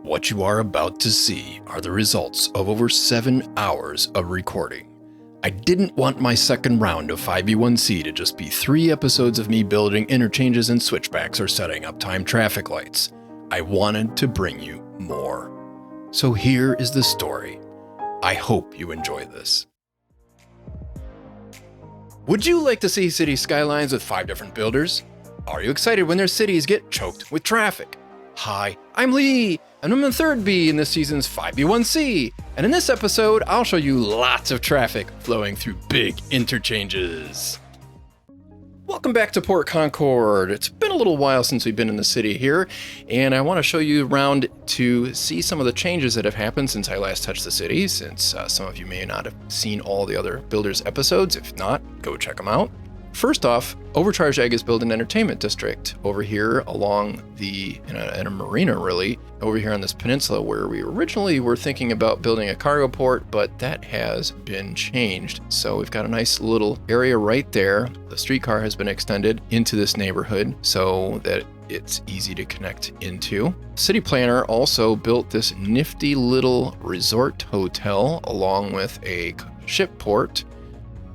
What you are about to see are the results of over 7 hours of recording. I didn't want my second round of 5v1c to just be 3 episodes of me building interchanges and switchbacks or setting up timed traffic lights. I wanted to bring you more. So here is the story. I hope you enjoy this. Would you like to see Cities Skylines with 5 different builders? Are you excited when their cities get choked with traffic? Hi, I'm Lee, and I'm the third B in this season's 5v1c, and in this episode, I'll show you lots of traffic flowing through big interchanges. Welcome back to Port Concord. It's been a little while since we've been in the city here, and I want to show you around to see some of the changes that have happened since I last touched the city, since some of you may not have seen all the other Builders episodes. If not, go check them out. First off, Overcharged Egg is built an entertainment district over here along in a marina really, over here on this peninsula where we originally were thinking about building a cargo port, but that has been changed. So we've got a nice little area right there. The streetcar has been extended into this neighborhood so that it's easy to connect into. City planner also built this nifty little resort hotel along with a ship port.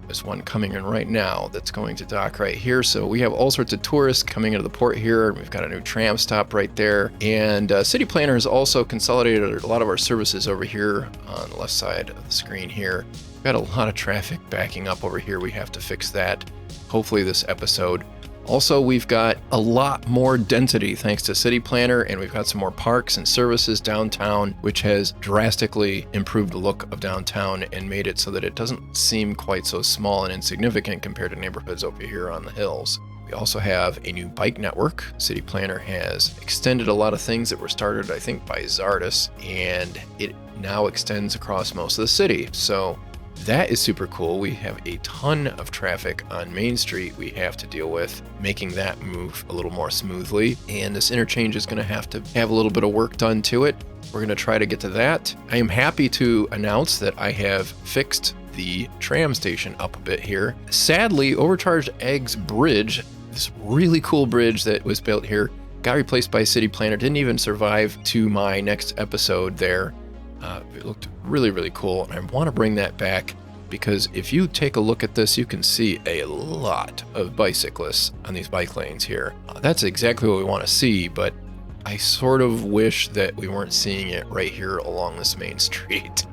There's one coming in right now that's going to dock right here. So we have all sorts of tourists coming into the port here. We've got a new tram stop right there. And City Planner has also consolidated a lot of our services over here on the left side of the screen here. We've got a lot of traffic backing up over here. We have to fix that, hopefully this episode. Also, we've got a lot more density thanks to City Planner, and we've got some more parks and services downtown, which has drastically improved the look of downtown and made it so that it doesn't seem quite so small and insignificant compared to neighborhoods over here on the hills. We also have a new bike network. City Planner has extended a lot of things that were started, I think, by Zardis, and it now extends across most of the city. So that is super cool. We have a ton of traffic on Main Street we have to deal with, making that move a little more smoothly. And this interchange is going to have a little bit of work done to it. We're going to try to get to that. I am happy to announce that I have fixed the tram station up a bit here. Sadly, Overcharged Egg's bridge, this really cool bridge that was built here, got replaced by City Planner. Didn't even survive to my next episode there. It looked really, really cool, and I want to bring that back because if you take a look at this, you can see a lot of bicyclists on these bike lanes here. That's exactly what we want to see, but I sort of wish that we weren't seeing it right here along this main street.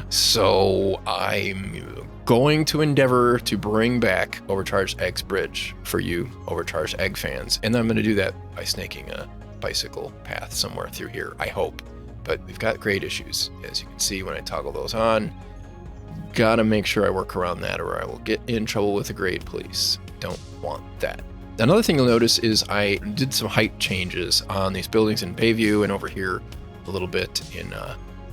So I'm going to endeavor to bring back Overcharged Egg's bridge for you Overcharged Egg fans, and I'm going to do that by snaking a bicycle path somewhere through here, I hope. But we've got grade issues, as you can see when I toggle those on. Gotta make sure I work around that or I will get in trouble with the grade police. Don't want that. Another thing you'll notice is I did some height changes on these buildings in Bayview and over here a little bit in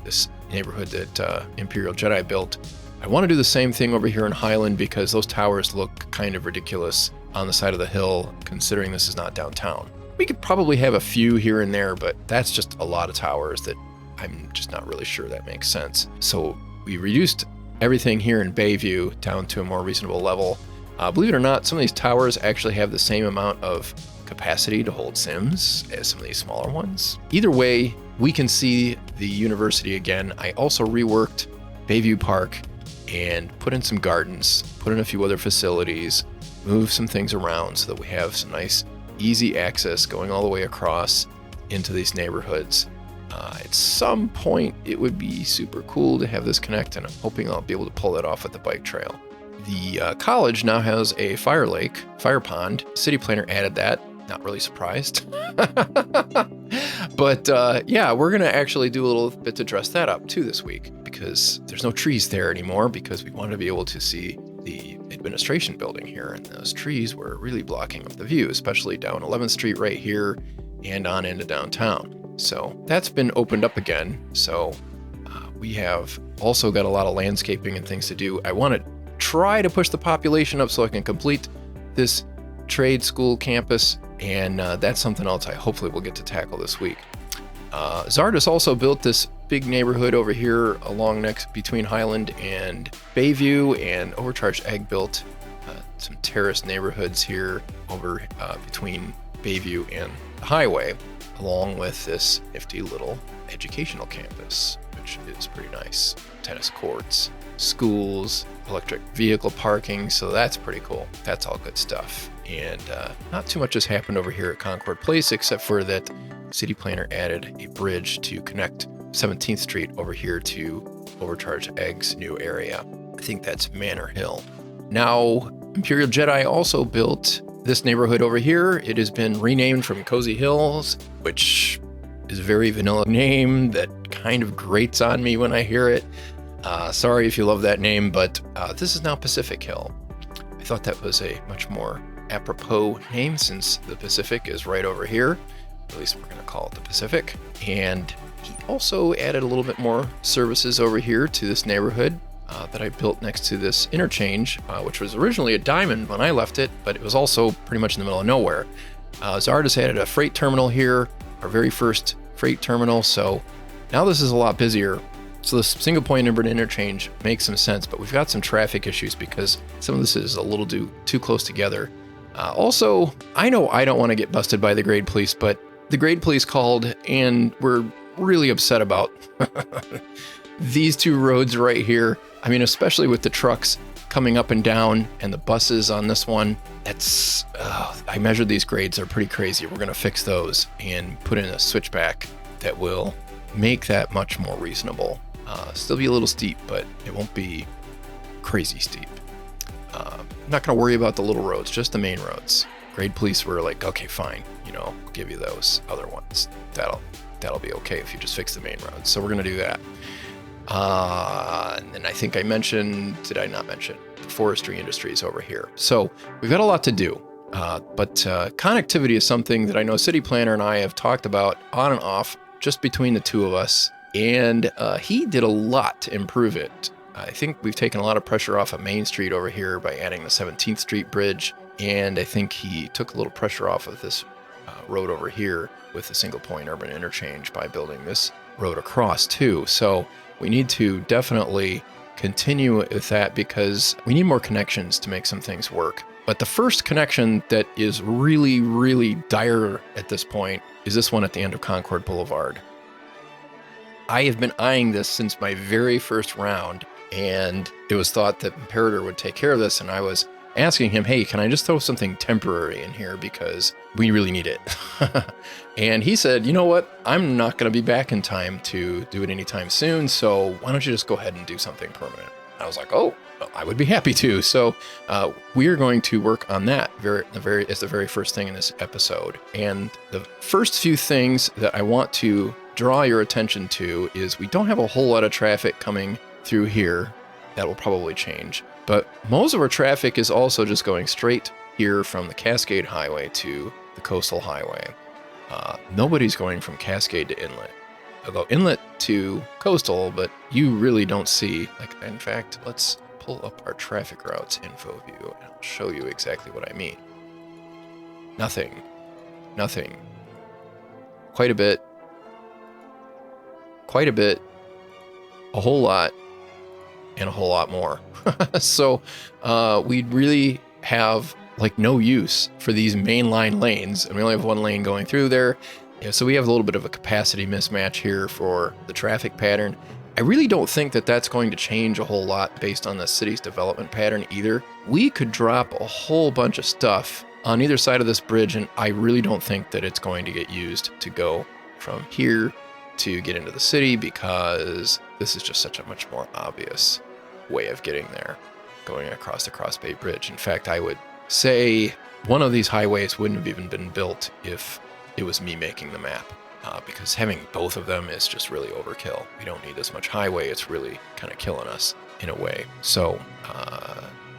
this neighborhood that Imperial Jedi built. I want to do the same thing over here in Highland because those towers look kind of ridiculous on the side of the hill, considering this is not downtown. We could probably have a few here and there, but that's just a lot of towers that I'm just not really sure that makes sense. So we reduced everything here in Bayview down to a more reasonable level. Believe it or not, some of these towers actually have the same amount of capacity to hold Sims as some of these smaller ones. Either way, we can see the university again. I also reworked Bayview Park and put in some gardens, put in a few other facilities, moved some things around so that we have some nice easy access going all the way across into these neighborhoods. At some point, it would be super cool to have this connect, and I'm hoping I'll be able to pull that off at the bike trail. The college now has a fire pond. City Planner added that. Not really surprised. But yeah, we're going to actually do a little bit to dress that up too this week because there's no trees there anymore because we wanted to be able to see the administration building here, and those trees were really blocking up the view, especially down 11th Street right here and on into downtown. So that's been opened up again. So we have also got a lot of landscaping and things to do. I want to try to push the population up so I can complete this trade school campus, and that's something else I hopefully will get to tackle this week. Zardis also built this big neighborhood over here between Highland and Bayview, and Overcharged Egg built some terraced neighborhoods here over between Bayview and the highway along with this nifty little educational campus, which is pretty nice. Tennis courts, schools, electric vehicle parking, so that's pretty cool. That's all good stuff. And not too much has happened over here at Concord Place, except for that city planner added a bridge to connect 17th Street over here to Overcharge Egg's new area. I think that's Manor Hill. Now, Imperial Jedi also built this neighborhood over here. It has been renamed from Cozy Hills, which is a very vanilla name that kind of grates on me when I hear it. Sorry if you love that name, but this is now Pacific Hill. I thought that was a much more apropos name since the Pacific is right over here. At least we're going to call it the Pacific. And he also added a little bit more services over here to this neighborhood that I built next to this interchange, which was originally a diamond when I left it, but it was also pretty much in the middle of nowhere. Zard has added a freight terminal here, our very first freight terminal, so now this is a lot busier. So this single point urban interchange makes some sense, but we've got some traffic issues because some of this is a little too close together. Also, I know I don't want to get busted by the grade police, but the grade police called and we're really upset about these two roads right here. I mean, especially with the trucks coming up and down and the buses on this one. That's, I measured these grades, are pretty crazy. We're going to fix those and put in a switchback that will make that much more reasonable. Still be a little steep, but it won't be crazy steep. I'm not going to worry about the little roads, just the main roads. Grade police were like, okay, fine, we'll give you those other ones. That'll be okay if you just fix the main roads. So we're going to do that. And then I think I mentioned, did I not mention, the forestry industries over here. So we've got a lot to do. But connectivity is something that I know City Planner and I have talked about on and off just between the two of us. And he did a lot to improve it. I think we've taken a lot of pressure off of Main Street over here by adding the 17th Street bridge. And I think he took a little pressure off of this road over here with the single point urban interchange by building this road across too. So we need to definitely continue with that because we need more connections to make some things work. But the first connection that is really, really dire at this point is this one at the end of Concord Boulevard. I have been eyeing this since my very first round, and it was thought that Imperator would take care of this, and I was asking him, hey, can I just throw something temporary in here because we really need it? And he said, you know what? I'm not going to be back in time to do it anytime soon, so why don't you just go ahead and do something permanent? I was like, oh, I would be happy to. So we are going to work on that as the very first thing in this episode. And the first few things that I want to draw your attention to is we don't have a whole lot of traffic coming through here. That will probably change. But most of our traffic is also just going straight here from the Cascade Highway to the Coastal Highway. Nobody's going from Cascade to Inlet. They'll go Inlet to Coastal, but you really don't see, in fact, let's pull up our traffic routes info view and I'll show you exactly what I mean. Nothing. Quite a bit, a whole lot, and a whole lot more. So we really have no use for these mainline lanes, and we only have one lane going through there. So we have a little bit of a capacity mismatch here for the traffic pattern. I really don't think that that's going to change a whole lot based on the city's development pattern either. We could drop a whole bunch of stuff on either side of this bridge, and I really don't think that it's going to get used to go from here to get into the city because this is just such a much more obvious way of getting there, going across the Cross Bay Bridge. In fact, I would say one of these highways wouldn't have even been built if it was me making the map, because having both of them is just really overkill. We don't need this much highway. It's really kind of killing us in a way. So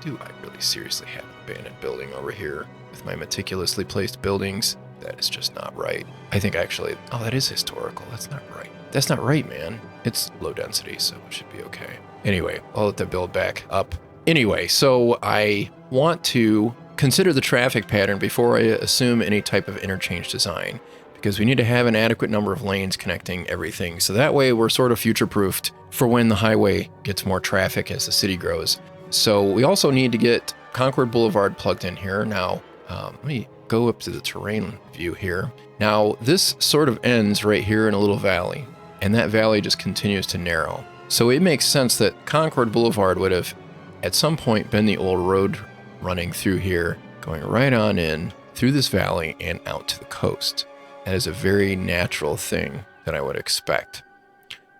do I really seriously have an abandoned building over here with my meticulously placed buildings? That is just not right. I think actually, that is historical. That's not right. That's not right, man. It's low density, so it should be okay. Anyway, I'll let that build back up. Anyway, so I want to consider the traffic pattern before I assume any type of interchange design, because we need to have an adequate number of lanes connecting everything. So that way we're sort of future-proofed for when the highway gets more traffic as the city grows. So we also need to get Concord Boulevard plugged in here. Now, let me go up to the terrain view here. Now, this sort of ends right here in a little valley, and that valley just continues to narrow. So it makes sense that Concord Boulevard would have at some point been the old road running through here, going right on in through this valley and out to the coast. That is a very natural thing that I would expect.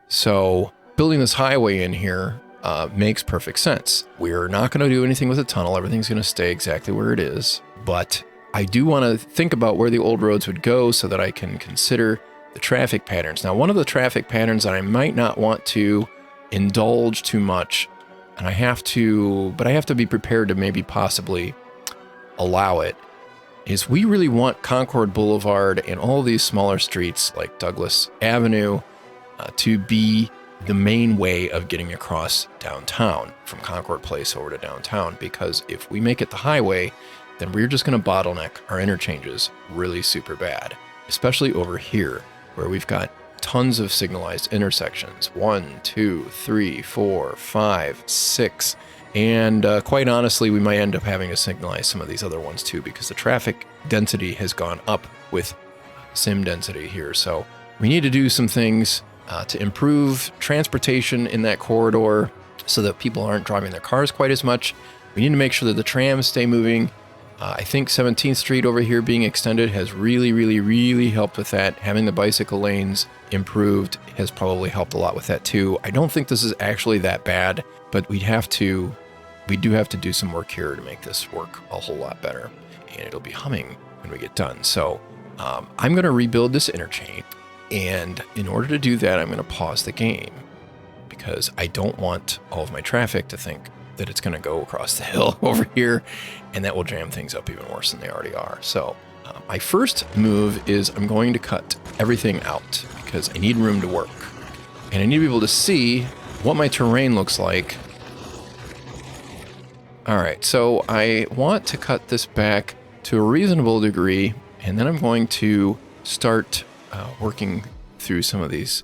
So building this highway in here makes perfect sense. We're not going to do anything with the tunnel. Everything's going to stay exactly where it is. But I do want to think about where the old roads would go so that I can consider the traffic patterns. Now, one of the traffic patterns that I might not want to indulge too much, and I have to be prepared to maybe possibly allow it, is we really want Concord Boulevard and all these smaller streets like Douglas Avenue to be the main way of getting across downtown from Concord Place over to downtown, because if we make it the highway, then we're just going to bottleneck our interchanges really super bad, especially over here where we've got tons of signalized intersections. 1, 2, 3, 4, 5, 6. And quite honestly, we might end up having to signalize some of these other ones too, because the traffic density has gone up with sim density here. So we need to do some things to improve transportation in that corridor so that people aren't driving their cars quite as much. We need to make sure that the trams stay moving. I think 17th Street over here being extended has really helped with that. Having the bicycle lanes improved has probably helped a lot with that too. I don't think this is actually that bad, but we do have to do some work here to make this work a whole lot better. And it'll be humming when we get done. So I'm going to rebuild this interchange. And in order to do that, I'm going to pause the game because I don't want all of my traffic to think that it's going to go across the hill over here, and that will jam things up even worse than they already are. So my first move is I'm going to cut everything out because I need room to work. And I need to be able to see what my terrain looks like. All right, so I want to cut this back to a reasonable degree, and then I'm going to start working through some of these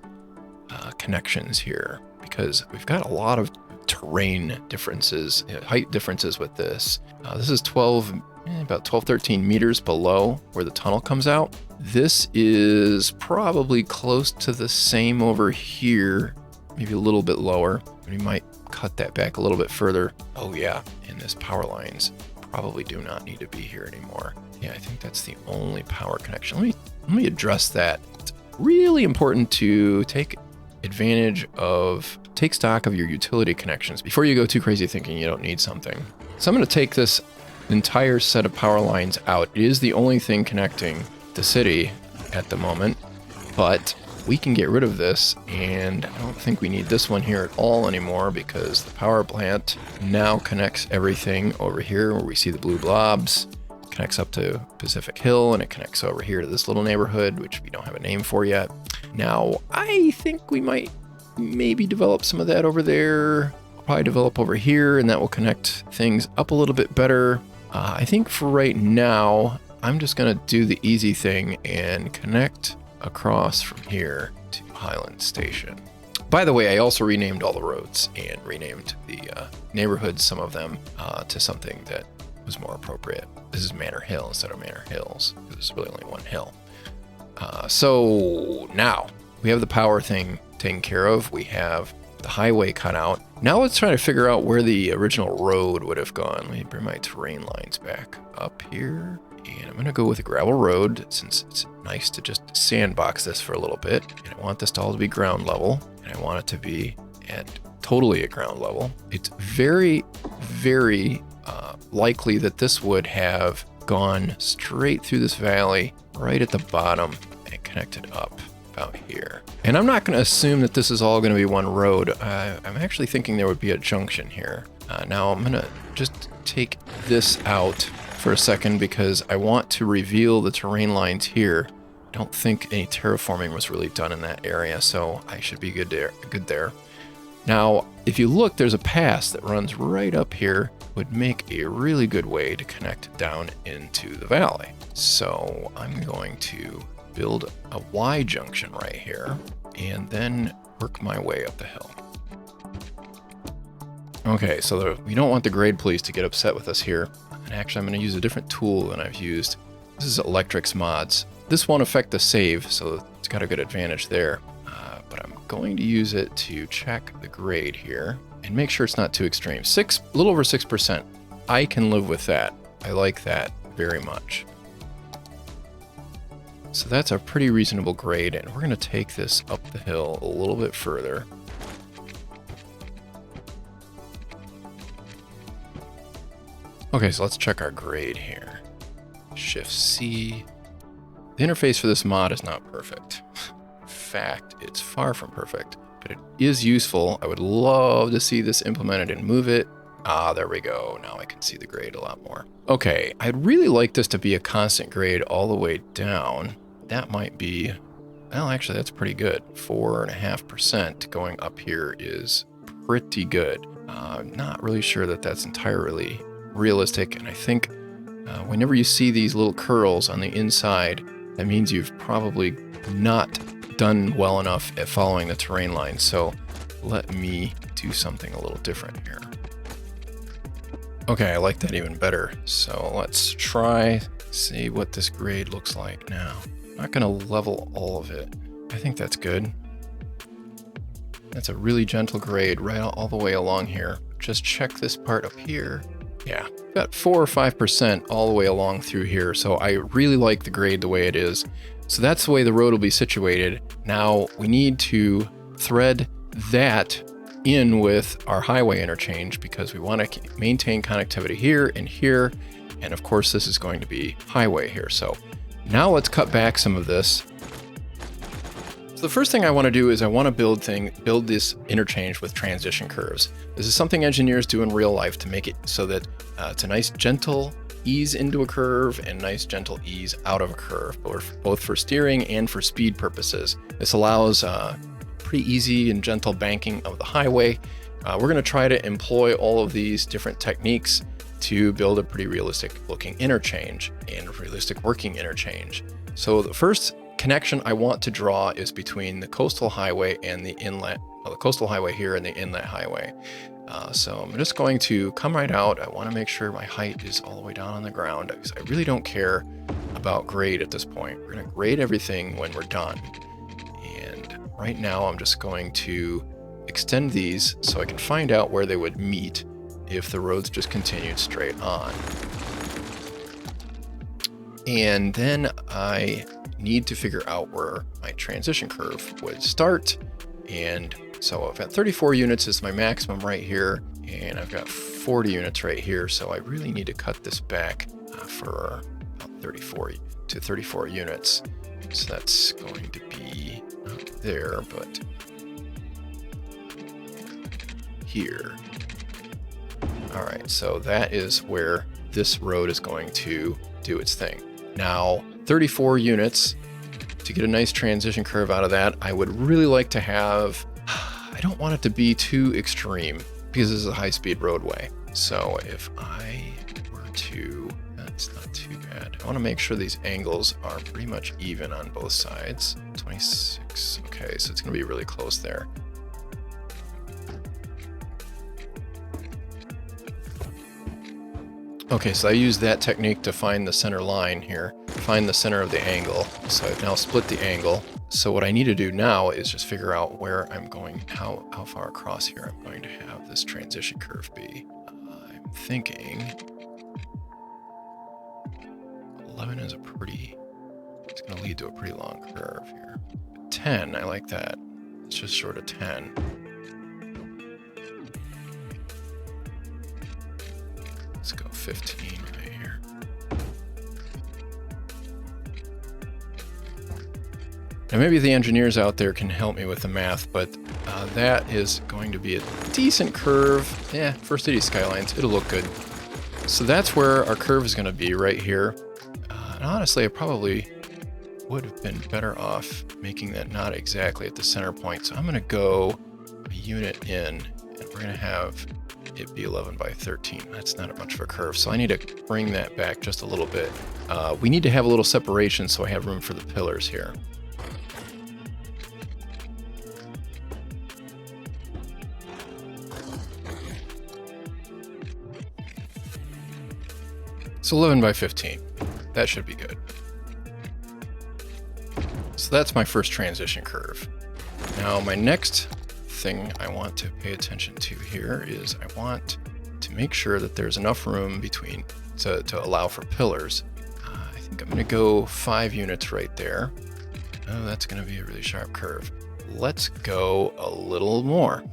connections here because we've got a lot of terrain differences, height differences with this. This is about 12, 13 meters below where the tunnel comes out. This is probably close to the same over here, maybe a little bit lower. We might cut that back a little bit further. Oh yeah, and this power lines probably do not need to be here anymore. Yeah, I think that's the only power connection. Let me address that. It's really important to take stock of your utility connections before you go too crazy thinking you don't need something. So I'm going to take this entire set of power lines out. It is the only thing connecting the city at the moment, but we can get rid of this, and I don't think we need this one here at all anymore because the power plant now connects everything over here where we see the blue blobs. Connects up to Pacific Hill, and it connects over here to this little neighborhood, which we don't have a name for yet. Now, I think we might maybe develop some of that over there. We'll probably develop over here, and that will connect things up a little bit better. I think for right now, I'm just going to do the easy thing and connect across from here to Highland Station. By the way, I also renamed all the roads and renamed the neighborhoods, some of them, to something that was more appropriate. This is Manor Hill instead of Manor Hills. There's really only one hill. So now we have the power thing taken care of. We have the highway cut out. Now let's try to figure out where the original road would have gone. Let me bring my terrain lines back up here. And I'm going to go with a gravel road since it's nice to just sandbox this for a little bit. And I want this all to be ground level. And I want it to be totally at ground level. It's very likely that this would have gone straight through this valley right at the bottom and connected up about here. And I'm not going to assume that this is all going to be one road. I'm actually thinking there would be a junction here. Now I'm going to just take this out for a second because I want to reveal the terrain lines here. I don't think any terraforming was really done in that area, so I should be good there. Now, if you look, there's a pass that runs right up here. Would make a really good way to connect down into the valley. So I'm going to build a Y junction right here and then work my way up the hill. Okay, so we don't want the grade police to get upset with us here. And actually, I'm going to use a different tool than I've used This is Electrics mods. This won't affect the save, so it's got a good advantage there. But I'm going to use it to check the grade here and make sure it's not too extreme. A little over 6%. I can live with that. I like that very much. So that's a pretty reasonable grade, and we're going to take this up the hill a little bit further. Okay, so let's check our grade here. Shift C. The interface for this mod is not perfect. In fact, it's far from perfect, but it is useful. I would love to see this implemented and move it. Ah, there we go. Now I can see the grade a lot more. Okay, I'd really like this to be a constant grade all the way down. That might be, well, actually, that's pretty good. 4.5% going up here is pretty good. I'm not really sure that that's entirely realistic, and I think whenever you see these little curls on the inside, that means you've probably not done well enough at following the terrain line. So let me do something a little different here. Okay, I like that even better. So let's try, see what this grade looks like now. I'm not gonna level all of it. I think that's good. That's a really gentle grade right all the way along here. Just check this part up here. Yeah, got 4 or 5% all the way along through here. So I really like the grade the way it is. So that's the way the road will be situated. Now we need to thread that in with our highway interchange because we want to maintain connectivity here and here. And of course, this is going to be highway here. So now let's cut back some of this. So the first thing I want to do is I want to build this interchange with transition curves. This is something engineers do in real life to make it so that it's a nice gentle ease into a curve and nice gentle ease out of a curve, both for steering and for speed purposes. This allows pretty easy and gentle banking of the highway. We're going to try to employ all of these different techniques to build a pretty realistic looking interchange and a realistic working interchange. So the first connection I want to draw is between the coastal highway and the inlet, well, the coastal highway here and the inlet highway. So I'm just going to come right out. I want to make sure my height is all the way down on the ground because I really don't care about grade at this point. We're going to grade everything when we're done. And right now I'm just going to extend these so I can find out where they would meet if the roads just continued straight on. And then I need to figure out where my transition curve would start. And so I've got 34 units is my maximum right here, and I've got 40 units right here. So I really need to cut this back for about 34 units. So that's going to be not there, but here. All right, so that is where this road is going to do its thing. Now, 34 units, to get a nice transition curve out of that, I would really like to have, I don't want it to be too extreme because this is a high-speed roadway. So if I were to, that's not too bad. I want to make sure these angles are pretty much even on both sides. 26, okay, so it's going to be really close there. Okay, so I used that technique to find the center line here, find the center of the angle. So I've now split the angle. So what I need to do now is just figure out where I'm going, how far across here I'm going to have this transition curve be. I'm thinking 11 is it's going to lead to a pretty long curve here. 10, I like that. It's just short of 10. Let's go 15 right here. Now maybe the engineers out there can help me with the math, but that is going to be a decent curve. Yeah, for Cities Skylines, it'll look good. So that's where our curve is going to be right here. And honestly, I probably would have been better off making that not exactly at the center point. So I'm going to go a unit in, and we're going to have it be 11 by 13. That's not much of a curve, so I need to bring that back just a little bit. We need to have a little separation so I have room for the pillars here. So 11 by 15. That should be good. So that's my first transition curve. Now my next thing I want to pay attention to here is I want to make sure that there's enough room between to allow for pillars. I think I'm going to go 5 units right there. Oh, that's going to be a really sharp curve. Let's go a little more.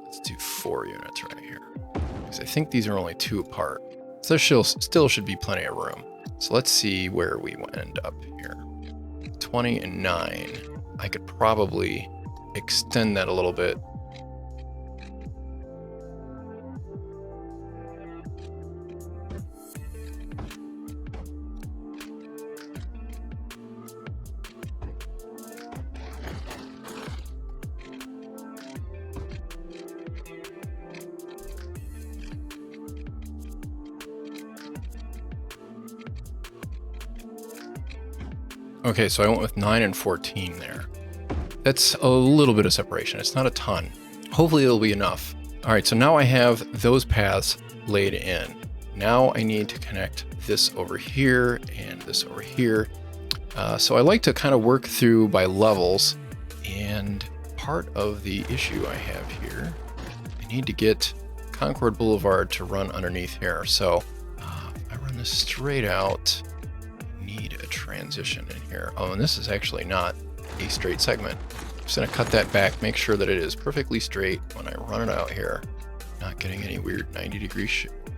Let's do 4 units right here, because I think these are only 2 apart. So there still should be plenty of room. So let's see where we end up here. 20 and 9. I could probably extend that a little bit. Okay, so I went with 9 and 14 there. That's a little bit of separation. It's not a ton. Hopefully it'll be enough. All right, so now I have those paths laid in. Now I need to connect this over here and this over here. So I like to kind of work through by levels. And part of the issue I have here, I need to get Concord Boulevard to run underneath here. So if I run this straight out, need a transition in here. Oh, and this is actually not a straight segment. I'm just going to cut that back, make sure that it is perfectly straight when I run it out here. Not getting any weird 90-degree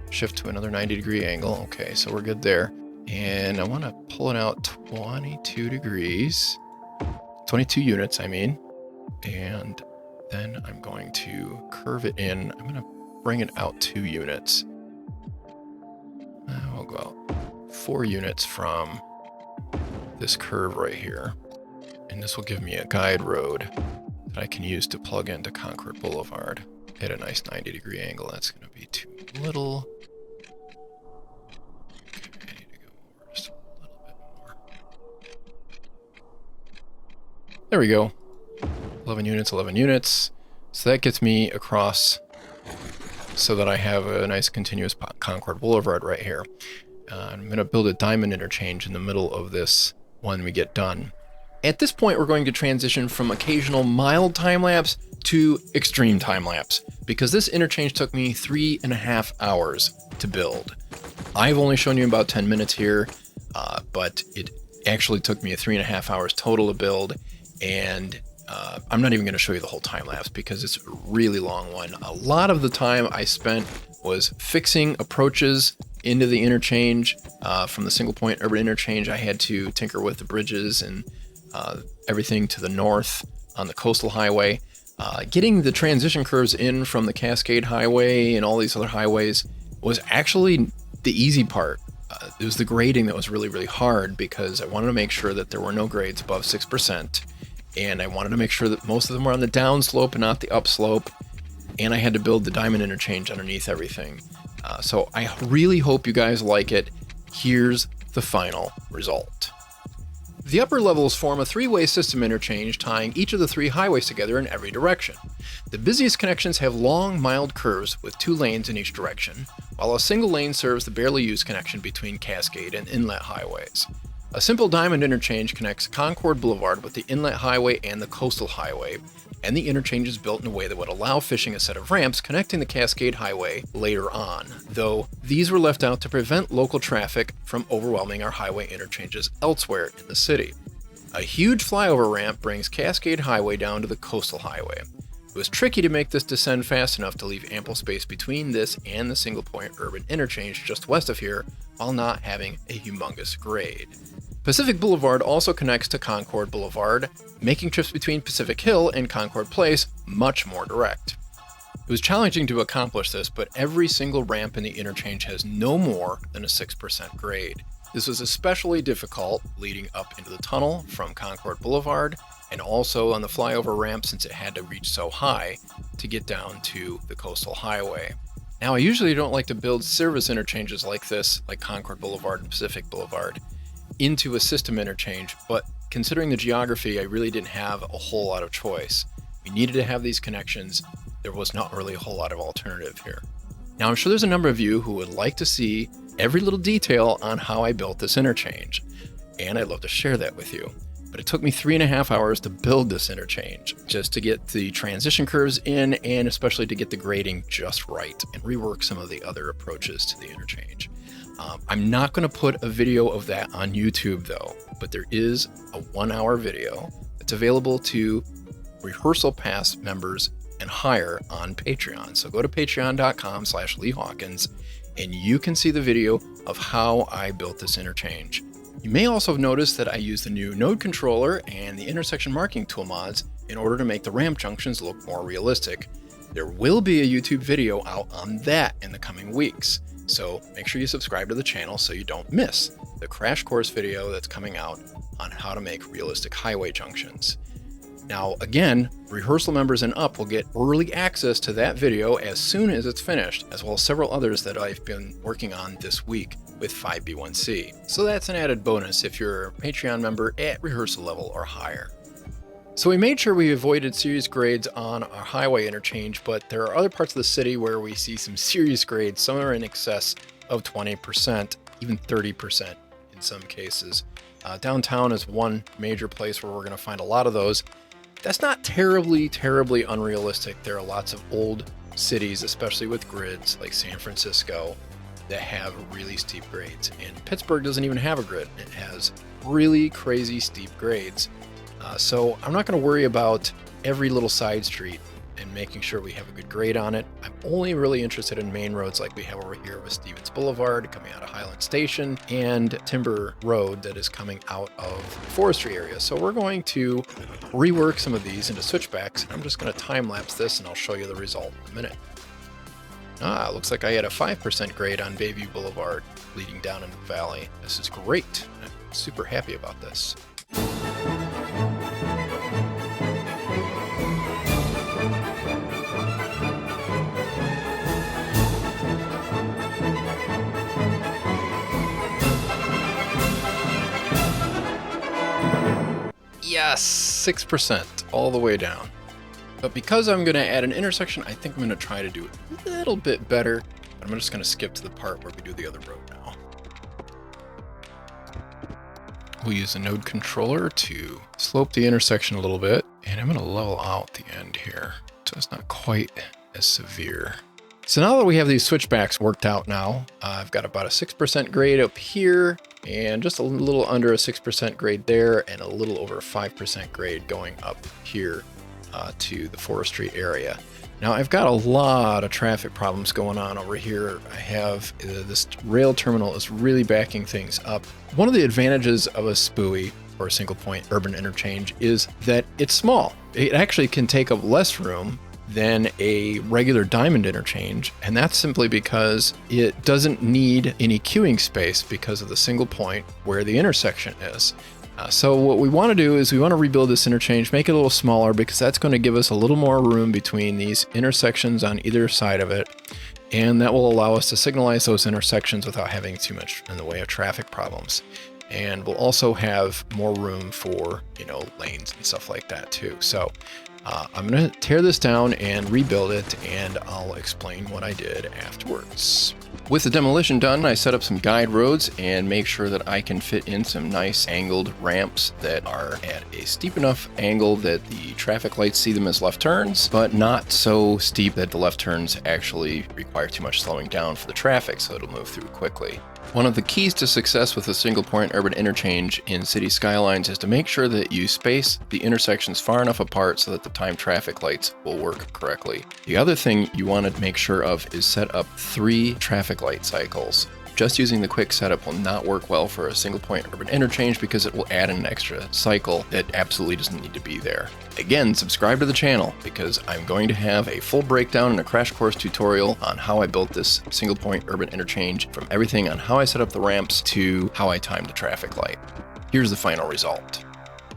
shift to another 90-degree angle. Okay, so we're good there. And I want to pull it out 22 degrees, 22 units, I mean. And then I'm going to curve it in. I'm going to bring it out 2 units. We'll go out 4 units from this curve right here. And this will give me a guide road that I can use to plug into Concord Boulevard at a nice 90-degree angle. That's going to be too little. Okay, I need to go over just a little bit more. There we go. 11 units, 11 units. So that gets me across so that I have a nice continuous Concord Boulevard right here. I'm going to build a diamond interchange in the middle of this when we get done. At this point, we're going to transition from occasional mild time-lapse to extreme time-lapse, because this interchange took me 3.5 hours to build. I've only shown you about 10 minutes here, but it actually took me 3.5 hours total to build, and I'm not even going to show you the whole time-lapse because it's a really long one. A lot of the time I spent was fixing approaches into the interchange. From the single point urban interchange, I had to tinker with the bridges and everything to the north on the coastal highway. Getting the transition curves in from the Cascade Highway and all these other highways was actually the easy part. It was the grading that was really, really hard, because I wanted to make sure that there were no grades above 6%. And I wanted to make sure that most of them were on the downslope and not the upslope. And I had to build the diamond interchange underneath everything. So I really hope you guys like it. Here's the final result. The upper levels form a 3-way system interchange tying each of the 3 highways together in every direction. The busiest connections have long, mild curves with 2 lanes in each direction, while a single lane serves the barely used connection between Cascade and Inlet highways. A simple diamond interchange connects Concord Boulevard with the Inlet Highway and the Coastal Highway, and the interchange is built in a way that would allow fishing a set of ramps connecting the Cascade Highway later on, though these were left out to prevent local traffic from overwhelming our highway interchanges elsewhere in the city. A huge flyover ramp brings Cascade Highway down to the Coastal Highway. It was tricky to make this descend fast enough to leave ample space between this and the single point urban interchange just west of here, while not having a humongous grade. Pacific Boulevard also connects to Concord Boulevard, making trips between Pacific Hill and Concord Place much more direct. It was challenging to accomplish this, but every single ramp in the interchange has no more than a 6% grade. This was especially difficult leading up into the tunnel from Concord Boulevard, and also on the flyover ramp since it had to reach so high to get down to the Coastal Highway. Now, I usually don't like to build service interchanges like this, like Concord Boulevard and Pacific Boulevard, into a system interchange, but considering the geography, I really didn't have a whole lot of choice. We needed to have these connections. There was not really a whole lot of alternative here. Now, I'm sure there's a number of you who would like to see every little detail on how I built this interchange. and I'd love to share that with you. But it took me 3.5 hours to build this interchange, just to get the transition curves in and especially to get the grading just right and rework some of the other approaches to the interchange. I'm not going to put a video of that on YouTube though, but there is a 1-hour video that's available to Rehearsal Pass members and higher on Patreon. So go to patreon.com/LeeHawkins and you can see the video of how I built this interchange. You may also have noticed that I use the new node controller and the intersection marking tool mods in order to make the ramp junctions look more realistic. There will be a YouTube video out on that in the coming weeks, so make sure you subscribe to the channel so you don't miss the crash course video that's coming out on how to make realistic highway junctions. Now again, rehearsal members and up will get early access to that video as soon as it's finished, as well as several others that I've been working on this week with 5B1C. So that's an added bonus if you're a Patreon member at rehearsal level or higher. So we made sure we avoided serious grades on our highway interchange, but there are other parts of the city where we see some serious grades. Some are in excess of 20%, even 30% in some cases. Downtown is one major place where we're going to find a lot of those. That's not terribly unrealistic. There are lots of old cities, especially with grids like San Francisco, that have really steep grades. And Pittsburgh doesn't even have a grid. It has really crazy steep grades. So I'm not going to worry about every little side street and making sure we have a good grade on it. I'm only really interested in main roads like we have over here with Stevens Boulevard coming out of Highland Station and Timber Road that is coming out of the forestry area. So we're going to rework some of these into switchbacks. I'm just going to time lapse this and I'll show you the result in a minute. Looks like I had a 5% grade on Bayview Boulevard leading down into the valley. This is great. I'm super happy about this. Yes, 6% all the way down. But because I'm going to add an intersection, I think I'm going to try to do it a little bit better. But I'm just going to skip to the part where we do the other road now. We'll use the node controller to slope the intersection a little bit. And I'm going to level out the end here, so it's not quite as severe. So now that we have these switchbacks worked out now, I've got about a 6% grade up here and just a little under a 6% grade there and a little over a 5% grade going up here to the forestry area. Now I've got a lot of traffic problems going on over here. I have this rail terminal is really backing things up. One of the advantages of a SPUI or a single point urban interchange is that it's small. It actually can take up less room than a regular diamond interchange, and that's simply because it doesn't need any queuing space because of the single point where the intersection is. So what we want to do is we want to rebuild this interchange, make it a little smaller because that's going to give us a little more room between these intersections on either side of it, and that will allow us to signalize those intersections without having too much in the way of traffic problems. And we'll also have more room for, lanes and stuff like that too. So I'm going to tear this down and rebuild it, and I'll explain what I did afterwards. With the demolition done, I set up some guide roads and make sure that I can fit in some nice angled ramps that are at a steep enough angle that the traffic lights see them as left turns, but not so steep that the left turns actually require too much slowing down for the traffic, so it'll move through quickly. One of the keys to success with a single point urban interchange in Cities Skylines is to make sure that you space the intersections far enough apart so that the timed traffic lights will work correctly. The other thing you want to make sure of is set up 3 traffic light cycles. Just using the quick setup will not work well for a single point urban interchange because it will add an extra cycle that absolutely doesn't need to be there. Again, subscribe to the channel because I'm going to have a full breakdown and a crash course tutorial on how I built this single point urban interchange, from everything on how I set up the ramps to how I timed the traffic light. Here's the final result.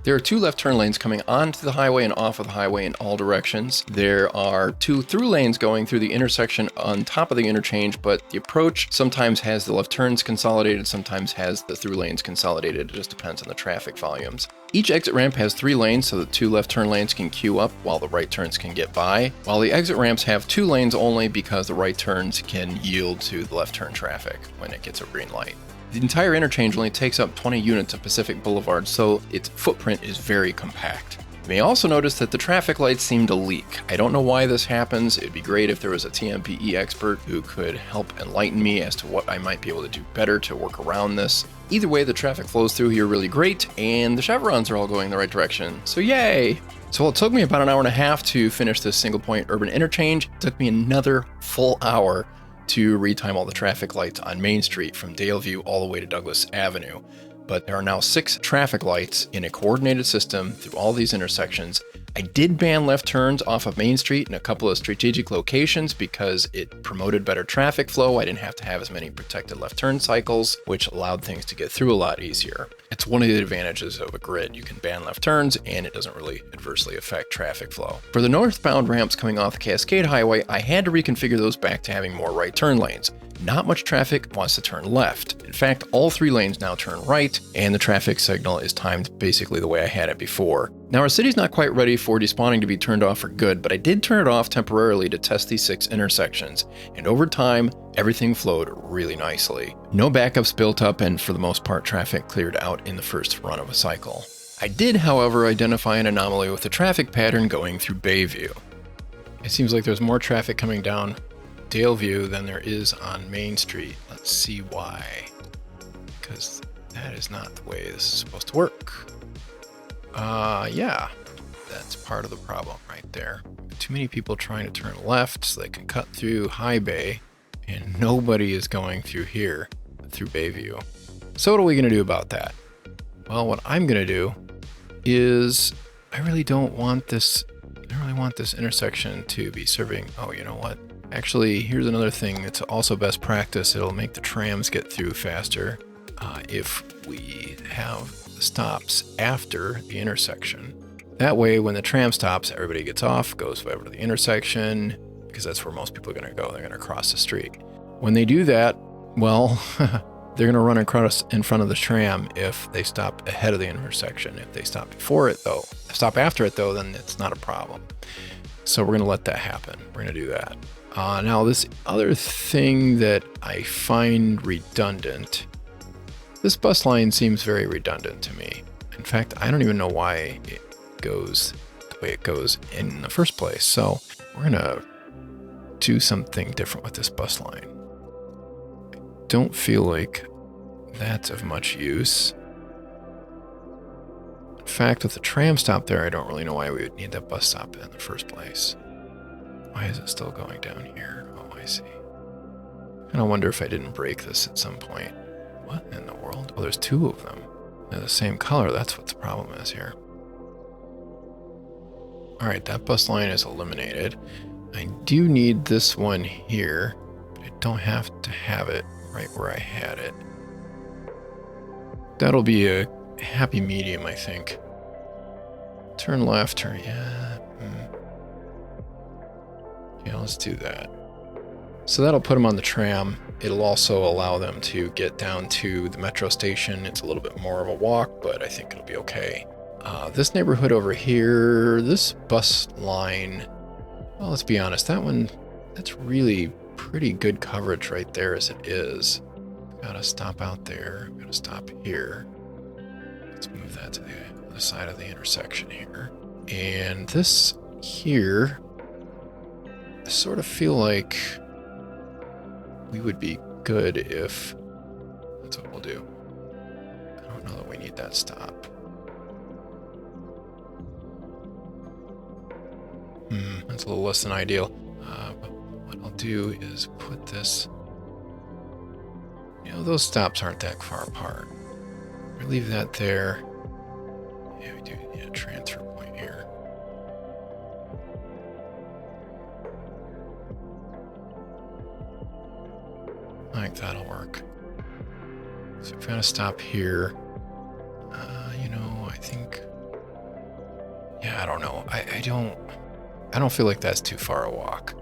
There are 2 left turn lanes coming onto the highway and off of the highway in all directions. There are 2 through lanes going through the intersection on top of the interchange, but the approach sometimes has the left turns consolidated, sometimes has the through lanes consolidated. It just depends on the traffic volumes. Each exit ramp has 3 lanes so the 2 left turn lanes can queue up while the right turns can get by, while the exit ramps have 2 lanes only because the right turns can yield to the left turn traffic when it gets a green light. The entire interchange only takes up 20 units of Pacific Boulevard, so its footprint is very compact. You may also notice that the traffic lights seem to leak. I don't know why this happens. It'd be great if there was a TMPE expert who could help enlighten me as to what I might be able to do better to work around this. Either way, the traffic flows through here really great, and the chevrons are all going the right direction, so yay! So it took me about an hour and a half to finish this single point urban interchange. It took me another full hour to retime all the traffic lights on Main Street from Daleview all the way to Douglas Avenue. But there are now 6 traffic lights in a coordinated system through all these intersections. I did ban left turns off of Main Street in a couple of strategic locations because it promoted better traffic flow. I didn't have to have as many protected left turn cycles, which allowed things to get through a lot easier. It's one of the advantages of a grid. You can ban left turns and it doesn't really adversely affect traffic flow. For the northbound ramps coming off the Cascade Highway, I had to reconfigure those back to having more right turn lanes. Not much traffic wants to turn left. In fact, all 3 lanes now turn right, and the traffic signal is timed basically the way I had it before. Now our city's not quite ready for despawning to be turned off for good, but I did turn it off temporarily to test these 6 intersections, and over time, everything flowed really nicely. No backups built up, and for the most part, traffic cleared out in the first run of a cycle. I did, however, identify an anomaly with the traffic pattern going through Bayview. It seems like there's more traffic coming down Daleview than there is on Main Street. Let's see why. Because that is not the way this is supposed to work. Yeah, that's part of the problem right there. Too many people trying to turn left so they can cut through High Bay, and nobody is going through here, through Bayview. So what are we going to do about that? Well, what I'm going to do is I really want this intersection to be serving. Oh, you know what? Actually, here's another thing that's also best practice. It'll make the trams get through faster if we have the stops after the intersection. That way, when the tram stops, everybody gets off, goes over to the intersection, because that's where most people are going to go. They're going to cross the street. When they do that, well, they're going to run across in front of the tram if they stop ahead of the intersection. If they stop after it, though, then it's not a problem. So we're going to let that happen. We're going to do that. Now, this other thing that I find redundant, this bus line seems very redundant to me. In fact, I don't even know why it goes the way it goes in the first place. So we're going to do something different with this bus line. I don't feel like that's of much use. In fact, with the tram stop there, I don't really know why we would need that bus stop in the first place. Why is it still going down here? Oh, I see. And I wonder if I didn't break this at some point. What in the world? Oh, there's 2 of them. They're the same color. That's what the problem is here. All right, that bus line is eliminated. I do need this one here, but I don't have to have it right where I had it. That'll be a happy medium, I think. Turn left, turn, yeah. Yeah, let's do that. So that'll put them on the tram. It'll also allow them to get down to the metro station. It's a little bit more of a walk, but I think it'll be okay. This neighborhood over here, this bus line, well, let's be honest, that's really pretty good coverage right there as it is. Gotta stop out there, gotta stop here. Let's move that to the other side of the intersection here. And this here, I sort of feel like we would be good if that's what we'll do. I don't know that we need that stop. That's a little less than ideal. But what I'll do is put this, those stops aren't that far apart. We leave that there. Yeah, we do need a transfer point here. I think that'll work. So we've got to stop here. I think, yeah, I don't know. I don't feel like that's too far a walk.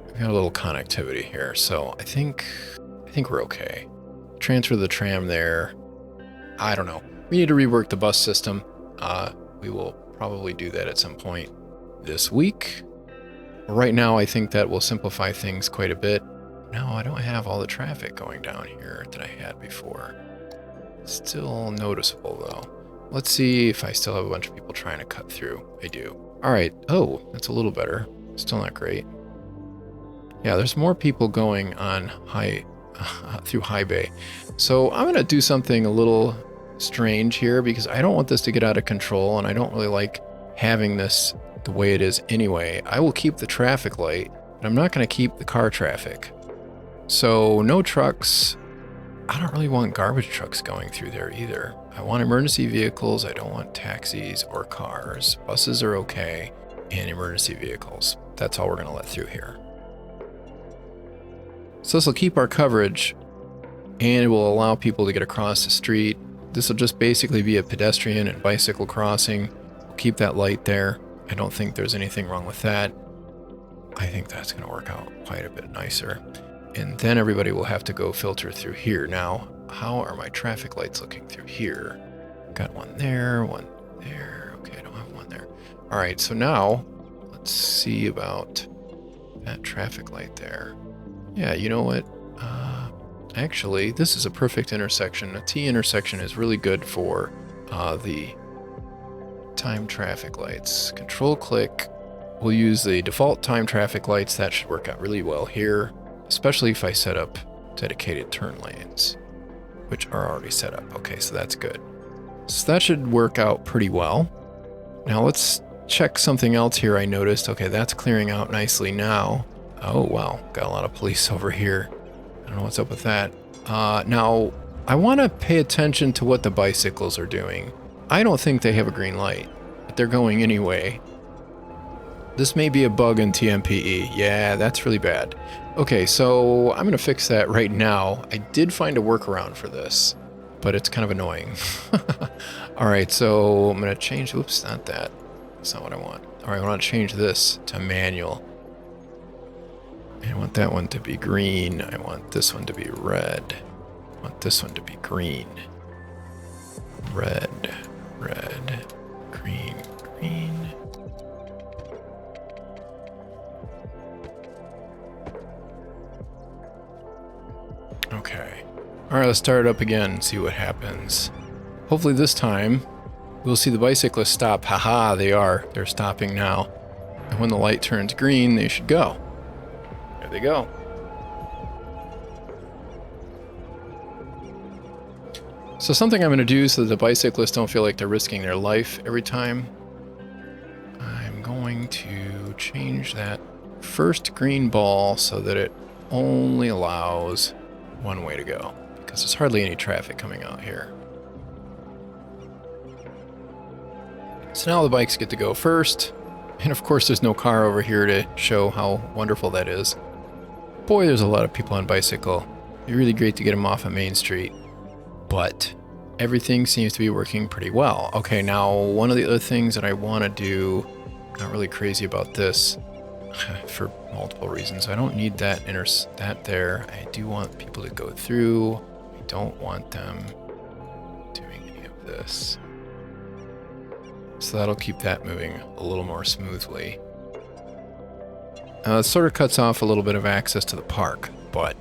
We've got a little connectivity here, so I think we're okay. Transfer the tram there. I don't know. We need to rework the bus system. We will probably do that at some point this week. Right now, I think that will simplify things quite a bit. No, I don't have all the traffic going down here that I had before. Still noticeable though. Let's see if I still have a bunch of people trying to cut through. I do. All right. Oh, that's a little better. Still not great. Yeah, there's more people going on through High Bay. So I'm going to do something a little strange here because I don't want this to get out of control and I don't really like having this the way it is anyway. I will keep the traffic light, but I'm not going to keep the car traffic. So no trucks. I don't really want garbage trucks going through there either. I want emergency vehicles. I don't want taxis or cars. Buses are okay, and emergency vehicles. That's all we're going to let through here. So this will keep our coverage, and it will allow people to get across the street. This will just basically be a pedestrian and bicycle crossing. We'll keep that light there. I don't think there's anything wrong with that. I think that's going to work out quite a bit nicer. And then everybody will have to go filter through here. Now, how are my traffic lights looking through here? Got one there, one there. Okay, I don't have one there. All right, so now let's see about that traffic light there. Yeah, you know what? Actually, this is a perfect intersection. A T intersection is really good for the timed traffic lights. Control click. We'll use the default timed traffic lights. That should work out really well here, especially if I set up dedicated turn lanes, which are already set up. Okay, so that's good. So that should work out pretty well. Now let's check something else here I noticed. Okay, that's clearing out nicely now. Oh, wow, got a lot of police over here. I don't know what's up with that. Now, I want to pay attention to what the bicycles are doing. I don't think they have a green light, but they're going anyway. This may be a bug in TMPE. Yeah, that's really bad. Okay, so I'm going to fix that right now. I did find a workaround for this, but it's kind of annoying. All right, so I'm going to change, oops, not that. That's not what I want. All right, I want to change this to manual. I want that one to be green. I want this one to be red. I want this one to be green. Red, red, green, green. Okay. All right, let's start it up again and see what happens. Hopefully this time we'll see the bicyclists stop. Haha, they are. They're stopping now. And when the light turns green, they should go. There they go. So something I'm going to do so that the bicyclists don't feel like they're risking their life every time, I'm going to change that first green ball so that it only allows one way to go, because there's hardly any traffic coming out here. So now the bikes get to go first, and of course there's no car over here to show how wonderful that is. Boy, there's a lot of people on bicycle. It'd be really great to get them off of Main Street, but everything seems to be working pretty well. Okay, now one of the other things that I want to do, not really crazy about this for multiple reasons. I don't need that there. I do want people to go through. I don't want them doing any of this. So that'll keep that moving a little more smoothly. It sort of cuts off a little bit of access to the park, but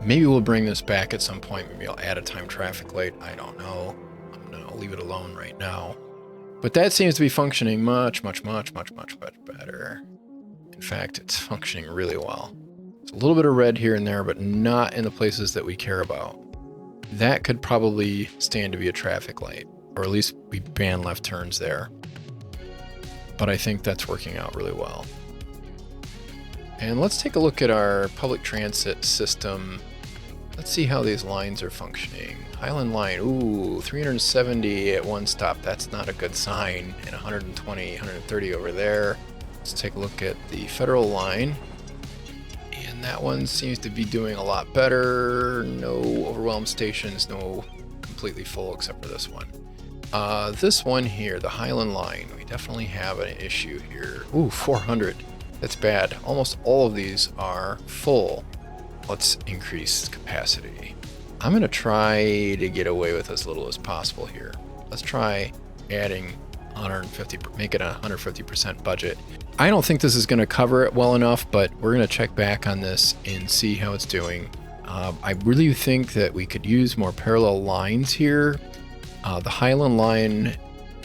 maybe we'll bring this back at some point. Maybe I'll add a timed traffic light. I don't know. I'm going to leave it alone right now. But that seems to be functioning much better. In fact, it's functioning really well. It's a little bit of red here and there, but not in the places that we care about. That could probably stand to be a traffic light, or at least we ban left turns there. But I think that's working out really well. And let's take a look at our public transit system. Let's see how these lines are functioning. Highland Line, ooh, 370 at one stop. That's not a good sign. And 120, 130 over there. Let's take a look at the Federal Line. And that one seems to be doing a lot better. No overwhelmed stations, no completely full except for this one. This one here, the Highland Line, we definitely have an issue here. Ooh, 400. That's bad. Almost all of these are full. Let's increase capacity. I'm going to try to get away with as little as possible here. Let's try adding 150, make it a 150% budget. I don't think this is going to cover it well enough, but we're going to check back on this and see how it's doing. I really think that we could use more parallel lines here. The Highland line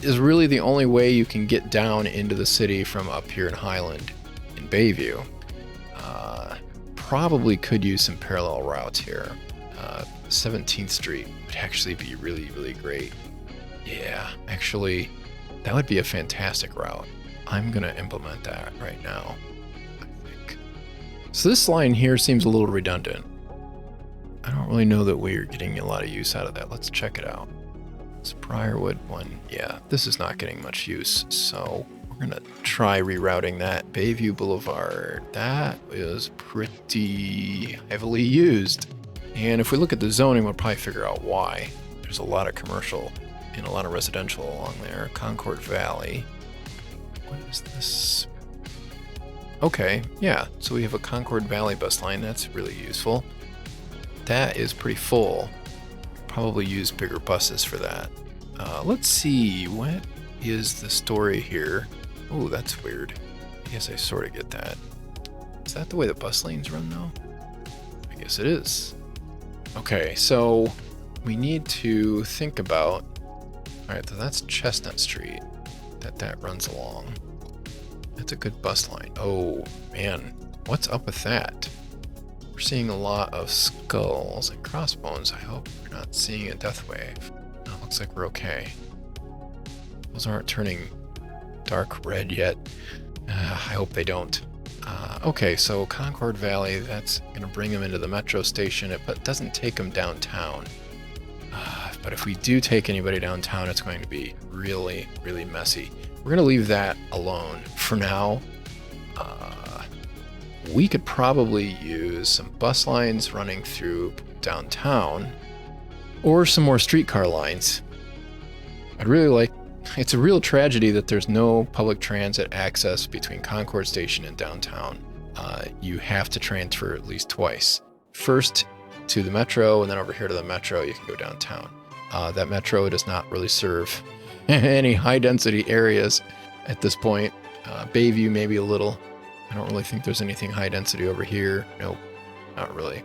is really the only way you can get down into the city from up here in Highland in Bayview. Probably could use some parallel routes here. 17th Street would actually be really, really great. Yeah, actually, that would be a fantastic route. I'm going to implement that right now, I think. So this line here seems a little redundant. I don't really know that we're getting a lot of use out of that. Let's check it out. This Briarwood one, yeah, this is not getting much use, so we're going to try rerouting that. Bayview Boulevard, that is pretty heavily used. And if we look at the zoning, we'll probably figure out why. There's a lot of commercial and a lot of residential along there. Concord Valley. What is this? Okay, yeah, so we have a Concord Valley bus line. That's really useful. That is pretty full. Probably use bigger buses for that. Let's see, what is the story here? Oh, that's weird. I guess I sort of get that. Is that the way the bus lanes run though? I guess it is. Okay, so we need to think about, all right, so that's Chestnut Street that runs along. That's a good bus line. Oh man, what's up with that? We're seeing a lot of skulls and crossbones. I hope we're not seeing a Deathwave. No, looks like we're okay. Those aren't turning dark red yet. I hope they don't. Okay, so Concord Valley, that's going to bring them into the metro station, but doesn't take them downtown. But if we do take anybody downtown, it's going to be really, really messy. We're going to leave that alone for now. We could probably use some bus lines running through downtown or some more streetcar lines. I'd really like. It's a real tragedy that there's no public transit access between Concord Station and downtown. You have to transfer at least twice. First to the metro, and then over here to the metro, you can go downtown. That metro does not really serve any high-density areas at this point. Bayview, maybe a little. I don't really think there's anything high-density over here. Nope, not really.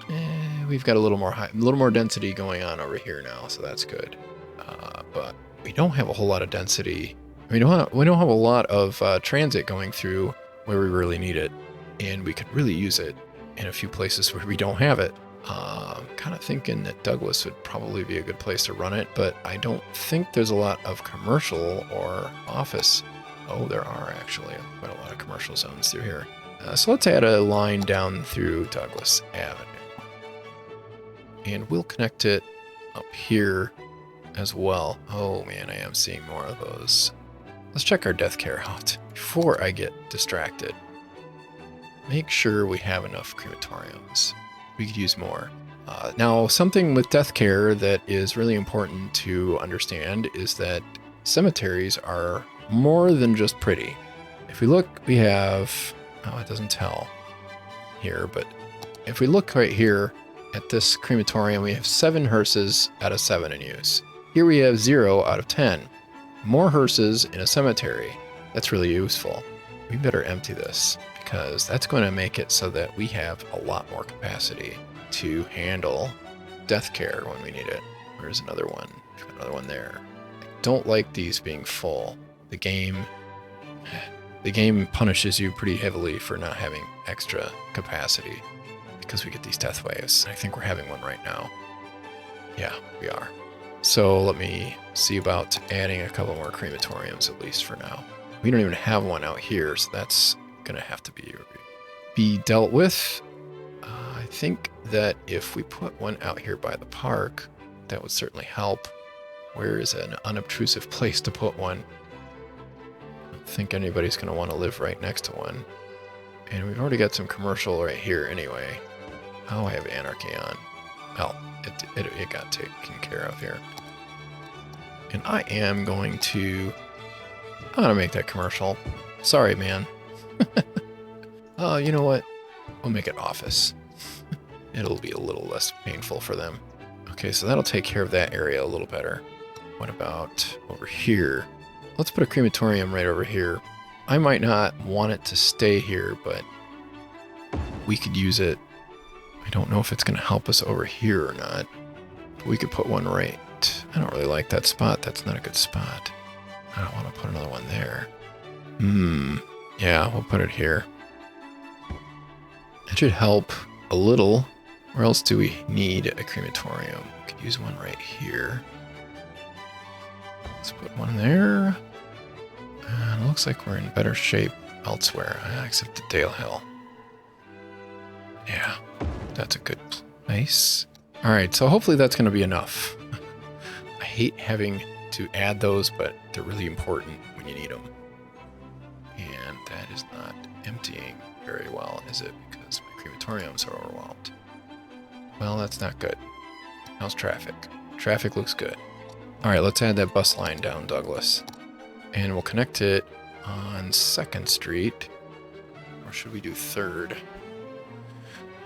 And we've got a little more density going on over here now, so that's good. But we don't have a whole lot of density. We don't have a lot of transit going through where we really need it, and we could really use it in a few places where we don't have it. Kind of thinking that Douglas would probably be a good place to run it, but I don't think there's a lot of commercial or office. Oh, there are actually quite a lot of commercial zones through here. So let's add a line down through Douglas Avenue, and we'll connect it up here as well. Oh man, I am seeing more of those. Let's check our death care out before I get distracted. Make sure we have enough crematoriums. We could use more. Now, something with death care that is really important to understand is that cemeteries are more than just pretty. If we look, we have, oh, it doesn't tell here, but if we look right here at this crematorium, we have 7 hearses out of 7 in use. Here we have 0 out of 10. More hearses in a cemetery. That's really useful. We better empty this because that's going to make it so that we have a lot more capacity to handle death care when we need it. There's another one. We've got another one there. I don't like these being full. The game punishes you pretty heavily for not having extra capacity because we get these death waves. I think we're having one right now. Yeah, we are. So let me see about adding a couple more crematoriums at least for now. We don't even have one out here, so that's going to have to be dealt with. I think that if we put one out here by the park, that would certainly help. Where is an unobtrusive place to put one? I don't think anybody's going to want to live right next to one. And we've already got some commercial right here anyway. Oh, I have Anarchy on. Well, it got taken care of here. And I am going to... I'm going to make that commercial. Sorry, man. Oh, you know what? We'll make it office. It'll be a little less painful for them. Okay, so that'll take care of that area a little better. What about over here? let's put a crematorium right over here. I might not want it to stay here, but we could use it. I don't know if it's going to help us over here or not. But we could put one right. I don't really like that spot. That's not a good spot. I don't want to put another one there. Yeah, we'll put it here. It should help a little. Where else do we need a crematorium? We could use one right here. Let's put one there. And it looks like we're in better shape elsewhere, except at Dale Hill. Yeah, that's a good place. All right, so hopefully that's going to be enough. I hate having to add those, but they're really important when you need them. And that is not emptying very well, is it? Because my crematoriums are overwhelmed. Well, that's not good. How's traffic? Traffic looks good. All right, let's add that bus line down Douglas. And we'll connect it on 2nd Street. Or should we do 3rd?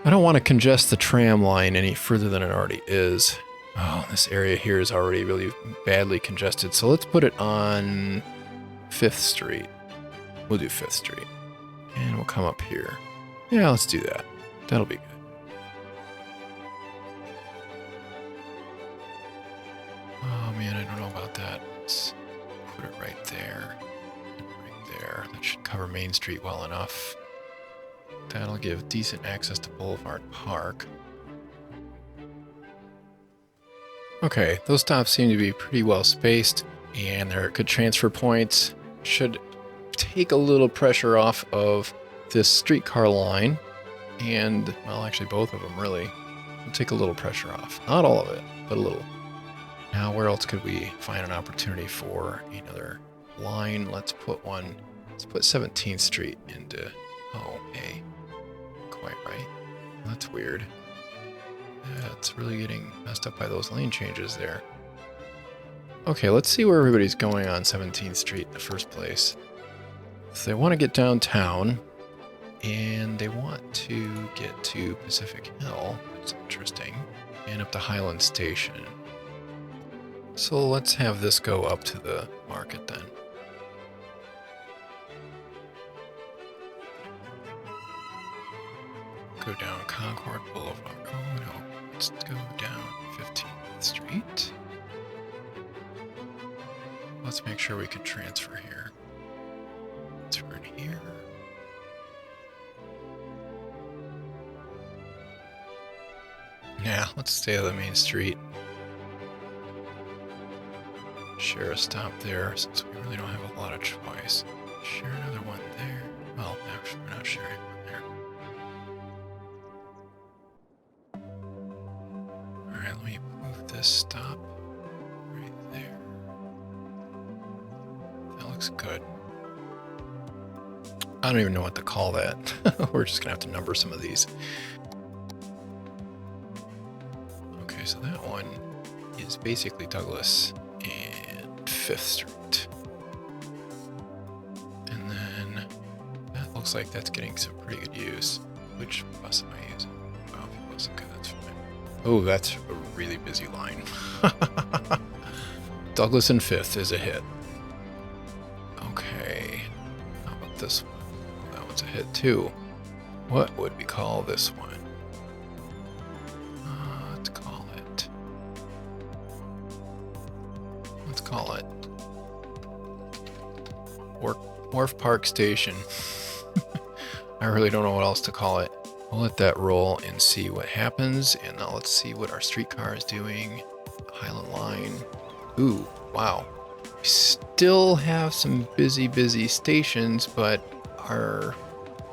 I don't want to congest the tram line any further than it already is. Oh, this area here is already really badly congested. So let's put it on 5th Street. We'll do 5th Street. And we'll come up here. Yeah, let's do that. That'll be good. Oh man, I don't know about that. Let's put it right there. Right there. That should cover Main Street well enough. That'll give decent access to Boulevard Park. Okay, those stops seem to be pretty well spaced, and they're good transfer points. Should take a little pressure off of this streetcar line, and, well, actually both of them really. We'll take a little pressure off. Not all of it, but a little. Now, where else could we find an opportunity for another line? Let's put 17th Street into, quite right. That's weird. Yeah, it's really getting messed up by those lane changes there. Okay, let's see where everybody's going on 17th Street in the first place. So they want to get downtown, and they want to get to Pacific Hill. That's interesting. And up to Highland Station. So let's have this go up to the market then. Go down Concord Boulevard. Oh no, let's go down 15th Street. Let's make sure we can transfer here. Transfer in here. Yeah, let's stay on the main street. Share a stop there since we really don't have a lot of choice. Share another one there. Well, actually, we're not sharing one there. Alright, let me move this stop right there. That looks good. I don't even know what to call that. We're just gonna have to number some of these. Okay, so that one is basically Douglas and 5th Street. And then that looks like that's getting some pretty good use. Which bus am I using? Oh, bus. Okay, that's fine. Oh, that's a really busy line. Douglas and 5th is a hit. Okay. How about this one? That one's a hit too. What would we call this one? Let's call it Wharf Park Station. I really don't know what else to call it. We'll let that roll and see what happens. And now let's see what our streetcar is doing. Highland Line. Ooh, wow. We still have some busy stations, but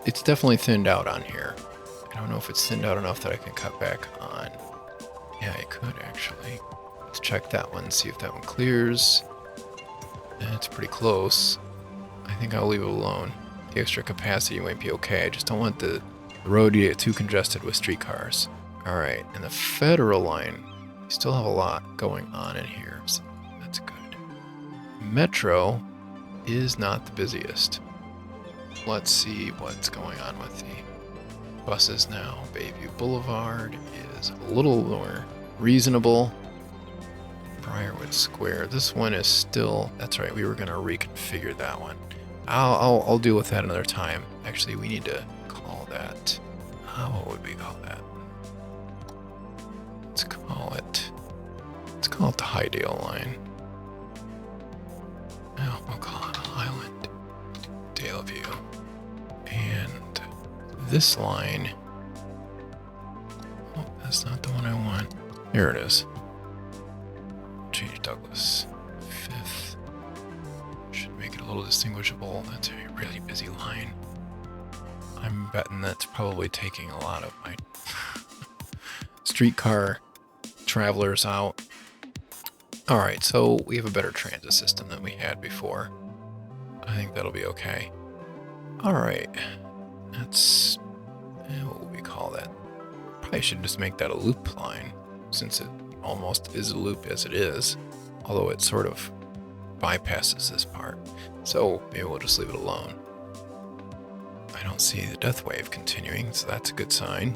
it's definitely thinned out on here. I don't know if it's thinned out enough that I can cut back on. Yeah, I could actually. Let's check that one, see if that one clears. That's pretty close. I think I'll leave it alone. The extra capacity might be okay. I just don't want the road to get too congested with streetcars. All right, and the Federal Line, we still have a lot going on in here, so that's good. Metro is not the busiest. Let's see what's going on with the buses now. Bayview Boulevard is a little more reasonable. Briarwood Square. This one is still, that's right, we were gonna reconfigure that one. I'll deal with that another time. Actually, we need to call that, what would we call that? Let's call it the Highdale line. No, we'll call it Highland Daleview. And this line, oh, that's not the one I want. Here it is. Change Douglas. 5th. Should make it a little distinguishable. That's a really busy line. I'm betting that's probably taking a lot of my streetcar travelers out. Alright, so we have a better transit system than we had before. I think that'll be okay. Alright. That's... what would we call that? Probably should just make that a loop line, since it almost is a loop as it is, although it sort of bypasses this part. So maybe we'll just leave it alone. I don't see the Deathwave continuing, so that's a good sign.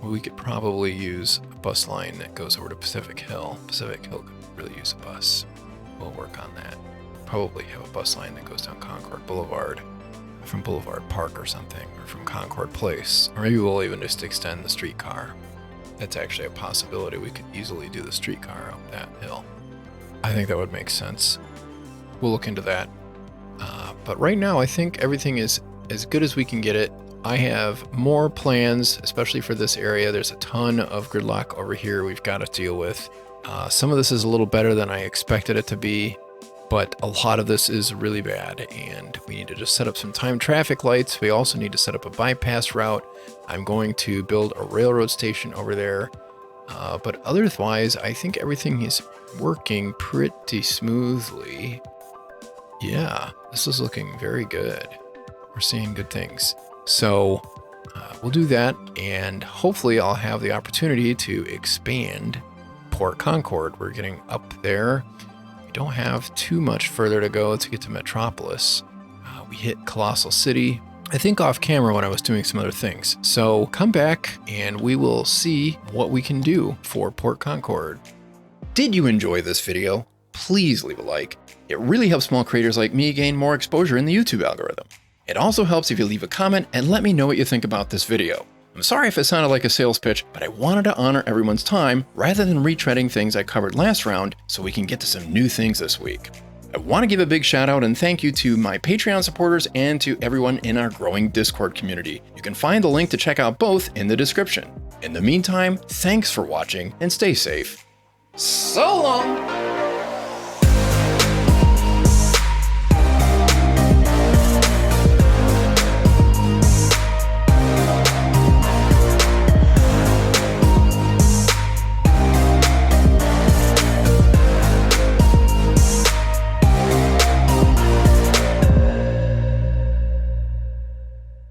We could probably use a bus line that goes over to Pacific Hill. Pacific Hill could really use a bus. We'll work on that. Probably have a bus line that goes down Concord Boulevard, from Boulevard Park or something, or from Concord Place. Or maybe we'll even just extend the streetcar. That's actually a possibility. We could easily do the streetcar up that hill. I think that would make sense. We'll look into that. But right now, I think everything is as good as we can get it. I have more plans, especially for this area. There's a ton of gridlock over here we've got to deal with. Some of this is a little better than I expected it to be, but a lot of this is really bad, and we need to just set up some timed traffic lights. We also need to set up a bypass route. I'm going to build a railroad station over there, but otherwise, I think everything is working pretty smoothly. Yeah, this is looking very good. We're seeing good things. So we'll do that, and hopefully I'll have the opportunity to expand Port Concord. We're getting up there. We don't have too much further to go to get to Metropolis. We hit Colossal City, I think off camera when I was doing some other things. So come back and we will see what we can do for Port Concord. Did you enjoy this video? Please leave a like. It really helps small creators like me gain more exposure in the YouTube algorithm. It also helps if you leave a comment and let me know what you think about this video. I'm sorry if it sounded like a sales pitch, but I wanted to honor everyone's time rather than retreading things I covered last round so we can get to some new things this week. I want to give a big shout out and thank you to my Patreon supporters and to everyone in our growing Discord community. You can find the link to check out both in the description. In the meantime, thanks for watching and stay safe. So long!